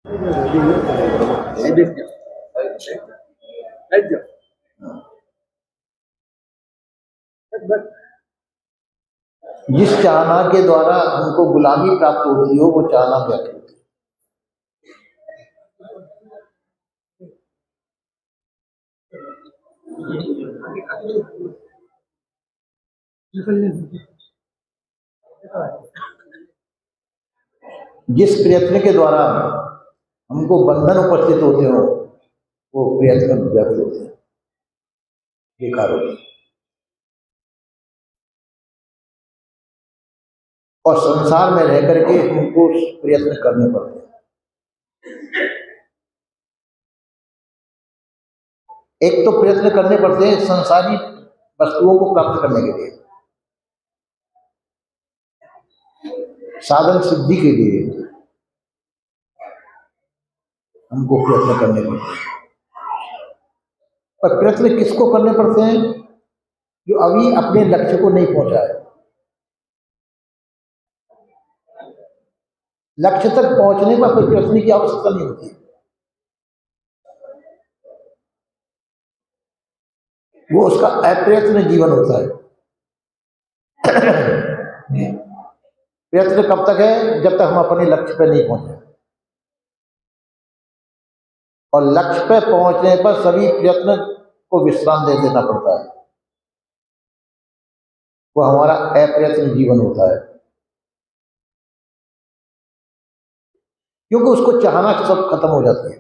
जिस चाहना के द्वारा हमको गुलामी प्राप्त होती हो वो चाहना क्या होती है? जिस प्रयत्न के द्वारा हमको बंधन उपस्थित होते हो वो प्रयत्न व्यर्थ होते हैं, बेकार होते हैं। और संसार में रह करके हमको प्रयत्न करने पड़ते हैं। एक तो प्रयत्न करने पड़ते हैं संसारी वस्तुओं को प्राप्त करने के लिए, साधन सिद्धि के लिए हमको प्रयत्न करने पड़ते हैं। पर प्रयत्न किसको करने पड़ते हैं? जो अभी अपने लक्ष्य को नहीं पहुंचा है। लक्ष्य तक पहुंचने पर कोई प्रयत्न की आवश्यकता नहीं होती। वो उसका अप्रयत्न जीवन होता है। प्रयत्न कब तक है? जब तक हम अपने लक्ष्य पर नहीं पहुंचे। और लक्ष्य पर पहुंचने पर सभी प्रयत्न को विश्राम दे देना पड़ता है। वो हमारा अप्रयत्न जीवन होता है, क्योंकि उसको चाहना सब खत्म हो जाती है।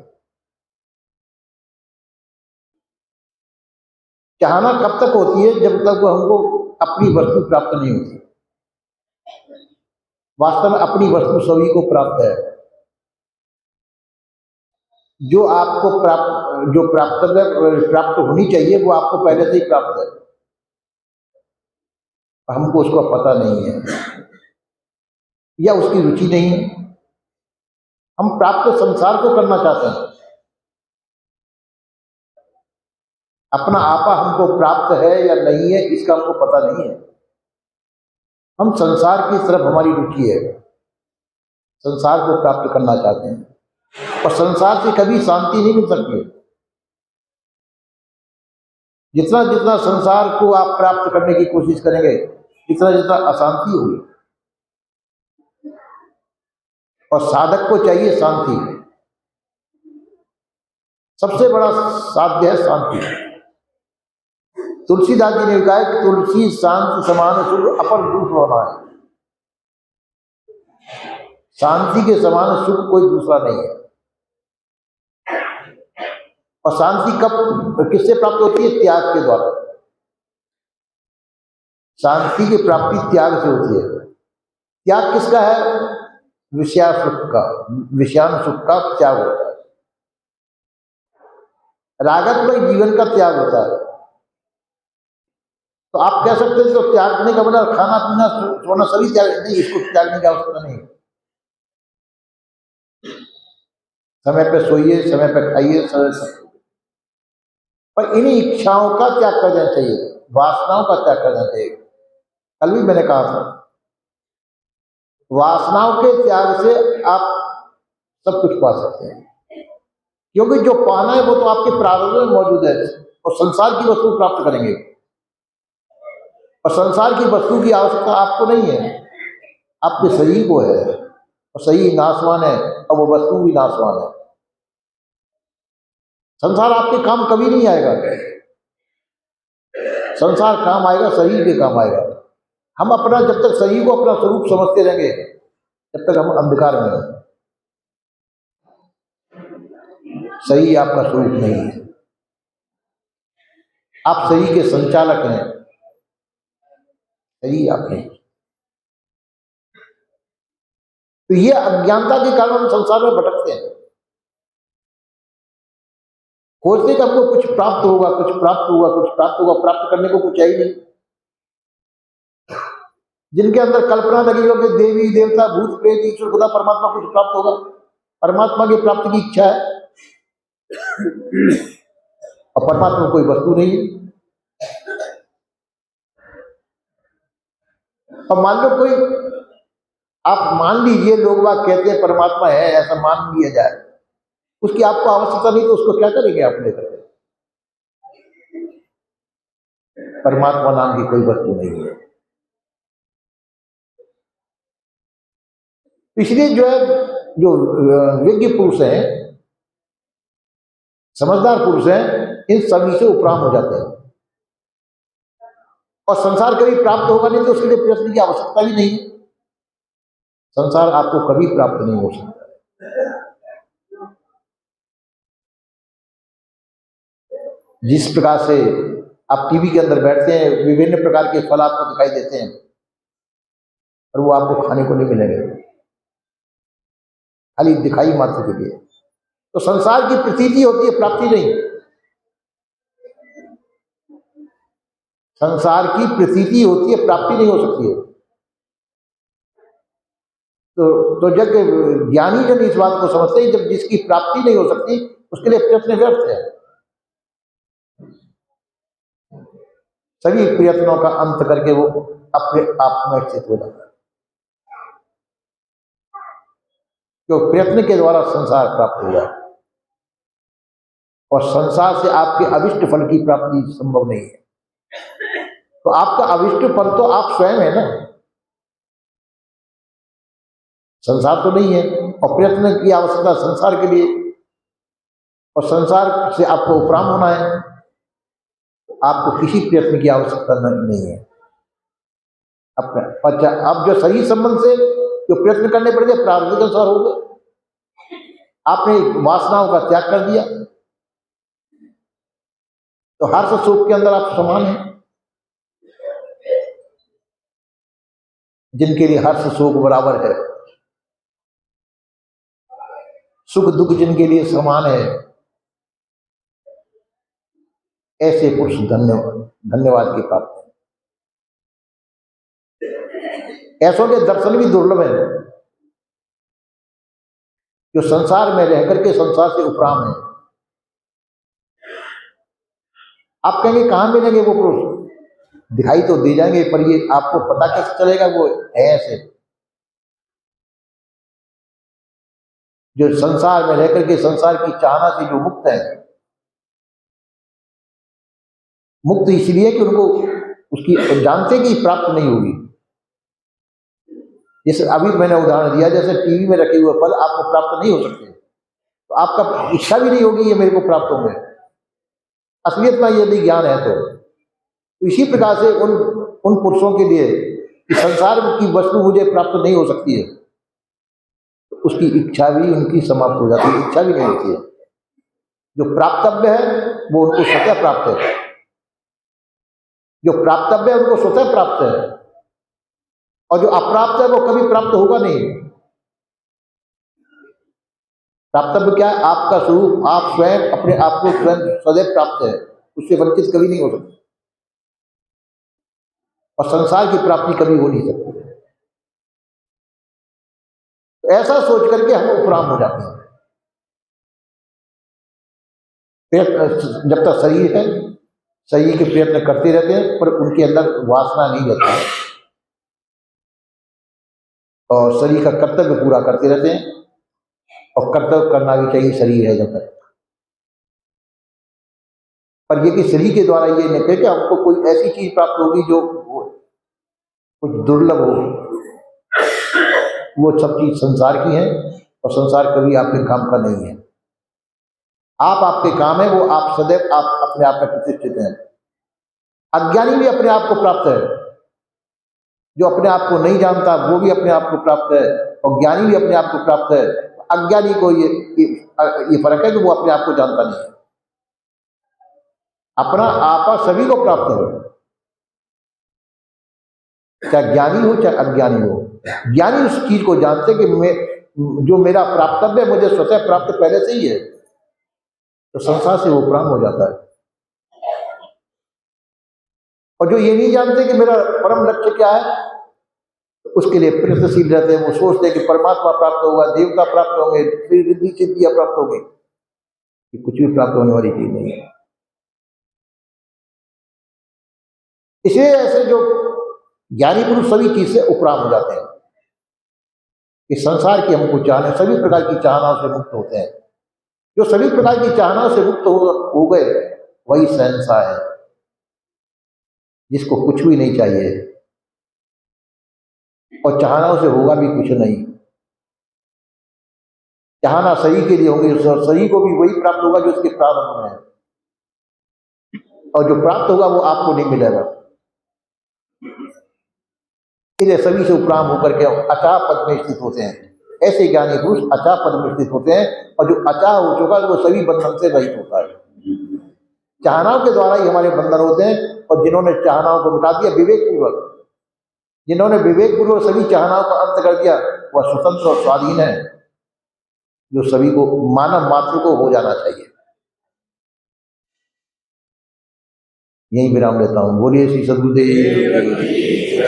चाहना कब तक होती है? जब तक वो हमको अपनी वस्तु प्राप्त नहीं होती। वास्तव में अपनी वस्तु सभी को प्राप्त है। जो आपको प्राप्त होनी चाहिए वो आपको पहले से ही प्राप्त है, हमको उसका पता नहीं है या उसकी रुचि नहीं है। हम प्राप्त संसार को करना चाहते हैं, अपना आपा हमको प्राप्त है या नहीं है इसका हमको पता नहीं है। हम संसार की तरफ हमारी रुचि है, संसार को प्राप्त करना चाहते हैं। और संसार से कभी शांति नहीं मिल सकती है। जितना जितना संसार को आप प्राप्त करने की कोशिश करेंगे जितना जितना अशांति होगी। और साधक को चाहिए शांति। सबसे बड़ा साध्य है शांति। तुलसीदास जी ने कहा है कि तुलसी शांति समान सुख अपर दुख होना है। शांति के समान सुख कोई दूसरा नहीं है। और शांति कब किससे प्राप्त होती है? त्याग के द्वारा। शांति की प्राप्ति त्याग से होती है। त्याग किसका है? विषयासुख का, विषयान सुख का त्याग होता है। रागत्मक जीवन का त्याग होता है। तो आप कह सकते हैं तो त्यागने का मतलब खाना पीना सोना सभी त्याग नहीं, इसको त्यागने की आवश्यकता नहीं। समय पे सोइए, समय पे खाइए, समय से, पर इन्हीं इच्छाओं का त्याग कर देना चाहिए, वासनाओं का त्याग कर देना चाहिए। कल भी मैंने कहा था वासनाओं के त्याग से आप सब कुछ पा सकते हैं, क्योंकि जो पाना है वो तो आपके प्रारंभ में मौजूद है। और संसार की वस्तु प्राप्त करेंगे, और संसार की वस्तु की आवश्यकता आपको नहीं है, आपके शरीर को है। और शरीर नाशवान है और वो वस्तु भी नाशवान है। संसार आपके काम कभी नहीं आएगा। संसार काम आएगा शरीर के काम आएगा। हम अपना जब तक शरीर को अपना स्वरूप समझते रहेंगे तब तक हम अंधकार में हैं। शरीर आपका स्वरूप नहीं है, आप शरीर के संचालक हैं, शरीर आप नहीं। तो ये अज्ञानता के कारण हम संसार में भटकते हैं। खोजते कि हमको कुछ प्राप्त होगा, कुछ प्राप्त होगा, कुछ प्राप्त होगा, प्राप्त करने को कुछ चाहिए नहीं। जिनके अंदर कल्पना लगी हो कि देवी देवता भूत प्रेत ईश्वर खुदा परमात्मा कुछ प्राप्त होगा, परमात्मा की प्राप्ति की इच्छा है और परमात्मा कोई वस्तु नहीं है। और मान लो कोई, आप मान लीजिए लोग बात कहते हैं परमात्मा है, ऐसा मान लिया जाए, उसकी आपको आवश्यकता नहीं तो उसको क्या करेंगे आप लेकर के? परमात्मा नाम की कोई वस्तु नहीं है। इसलिए जो है, जो विज्ञ पुरुष हैं, समझदार पुरुष हैं, इन सभी से उपराम हो जाते हैं। और संसार कभी प्राप्त होगा नहीं तो उसके लिए प्रश्न की आवश्यकता भी नहीं है। संसार आपको कभी प्राप्त नहीं हो सकता। जिस प्रकार से आप टीवी के अंदर बैठते हैं, विभिन्न प्रकार के फल आपको दिखाई देते हैं, और वो आपको खाने को नहीं मिलेंगे, खाली दिखाई मात्र के लिए। तो संसार की प्रतीति होती है, प्राप्ति नहीं। संसार की प्रतीति होती है, प्राप्ति नहीं हो सकती है। तो जब ज्ञानी जन इस बात को समझते हैं, जब जिसकी प्राप्ति नहीं हो सकती उसके लिए प्रयत्न व्यर्थ है। सभी प्रयत्नों का अंत करके वो अपने आप में स्थित हो जाता है। क्यों? प्रयत्न के द्वारा संसार प्राप्त हुआ, और संसार से आपके अभिष्ट फल की प्राप्ति संभव नहीं है। तो आपका अभिष्ट फल तो आप स्वयं है ना, संसार तो नहीं है। और प्रयत्न की आवश्यकता संसार के लिए, और संसार से आपको उपराम होना है, आपको किसी प्रयत्न की आवश्यकता नहीं है। अच्छा, अब जो शरीर संबंध से जो प्रयत्न करने पड़ेंगे प्रारब्ध के अनुसार होगा। आपने वासनाओं का त्याग कर दिया तो हर्ष सुख के अंदर आप समान हैं। जिनके लिए हर्ष सुख बराबर है, सुख दुख जिनके लिए समान है, ऐसे पुरुष धन्यवाद की प्राप्त है। ऐसों के दर्शन भी दुर्लभ है जो संसार में रह करके संसार से उपराम है। आप कहेंगे कहां मिलेंगे वो पुरुष? दिखाई तो दे जाएंगे, पर ये आपको पता कैसे चलेगा वो है ऐसे? जो संसार में रहकर के संसार की चाहना से जो मुक्त है, मुक्त इसलिए कि उनको उसकी जानते कि प्राप्त नहीं होगी। जैसे अभी मैंने उदाहरण दिया, जैसे टीवी में रखे हुए फल आपको प्राप्त नहीं हो सकते, तो आपका इच्छा भी नहीं होगी ये मेरे को प्राप्त होंगे। असलियत में यदि ज्ञान है तो इसी प्रकार से उन पुरुषों के लिए कि संसार की वस्तु मुझे प्राप्त नहीं हो सकती है, तो उसकी इच्छा भी उनकी समाप्त हो जाती है, इच्छा भी नहीं होती है। जो प्राप्तव्य है वो उनको स्वतः प्राप्त है, जो प्राप्तव्य है उनको स्वतः प्राप्त है, और जो अप्राप्त है वो कभी प्राप्त होगा नहीं। प्राप्तव्य क्या है? आपका स्वरूप, आप स्वयं अपने आप को स्वयं सदैव प्राप्त है, उससे वंचित कभी नहीं हो सकता। और संसार की प्राप्ति कभी हो नहीं सकती। तो ऐसा सोच करके हम उपराम हो जाते हैं। जब तक शरीर है, शरीर के प्रयत्न करते रहते हैं, पर उनके अंदर वासना नहीं रहती है, और शरीर का कर्तव्य पूरा करते रहते हैं। और कर्तव्य करना भी चाहिए, शरीर है जब तक। पर ये कि शरीर के द्वारा ये नहीं कहे कि हमको कोई ऐसी चीज प्राप्त होगी जो कुछ दुर्लभ हो, वो सब चीज संसार की है, और संसार कभी आपके काम का नहीं है। आप आपके काम है, वो आप सदैव आप अपने आप में प्रतिष्ठित हैं। अज्ञानी भी अपने आप को प्राप्त है, जो अपने आप को नहीं जानता वो भी अपने आप को प्राप्त है, और ज्ञानी भी अपने आप को प्राप्त है। अज्ञानी को ये फर्क है कि वो अपने आप को जानता नहीं है। अपना आपा सभी को प्राप्त है, चाहे ज्ञानी हो चाहे अज्ञानी हो। ज्ञानी उस चीज को जानते कि जो मेरा प्राप्तव्य मुझे स्वतः प्राप्त पहले से ही है, तो संसार से वो उपराम हो जाता है। और जो ये नहीं जानते कि मेरा परम लक्ष्य क्या है, तो उसके लिए प्रयत्नशील रहते हैं। वो सोचते हैं कि परमात्मा प्राप्त होगा, देवता प्राप्त होंगे, फिर रिद्धि सिद्धियां प्राप्त होंगी। कुछ भी प्राप्त होने वाली चीज नहीं है। इसलिए ऐसे जो ज्ञानी पुरुष सभी चीज से उपराम हो जाते हैं कि संसार की हमको चाहना, सभी प्रकार की चाहनाओं से मुक्त होते हैं। जो सभी प्रकार की चाहनाओं से मुक्त हो गए, वही शहंशाह है, जिसको कुछ भी नहीं चाहिए और चाहनाओं से होगा भी कुछ नहीं। चाहना शरीर के लिए होगी, शरीर को भी वही प्राप्त होगा जो उसके प्रारंभ में है, और जो प्राप्त होगा वो आपको नहीं मिलेगा। इसलिए सभी से उपराम होकर के अचाह पद में स्थित होते हैं। ऐसे ज्ञानी पुरुष अचाह पद में स्थित होते हैं, और जो अचाह हो चुका है वो सभी बंधन से रहित होता है। चाहनाओं के द्वारा ही हमारे बंधन होते हैं, और जिन्होंने चाहनाओं को मिटा दिया विवेक पूर्वक, जिन्होंने विवेक पूर्वक सभी चाहनाओं का अंत कर दिया, वह स्वतंत्र और स्वाधीन है, जो सभी को मानव मात्र को हो जाना चाहिए। यही विराम लेता हूँ। बोलिए श्री सद्गुरुदेव।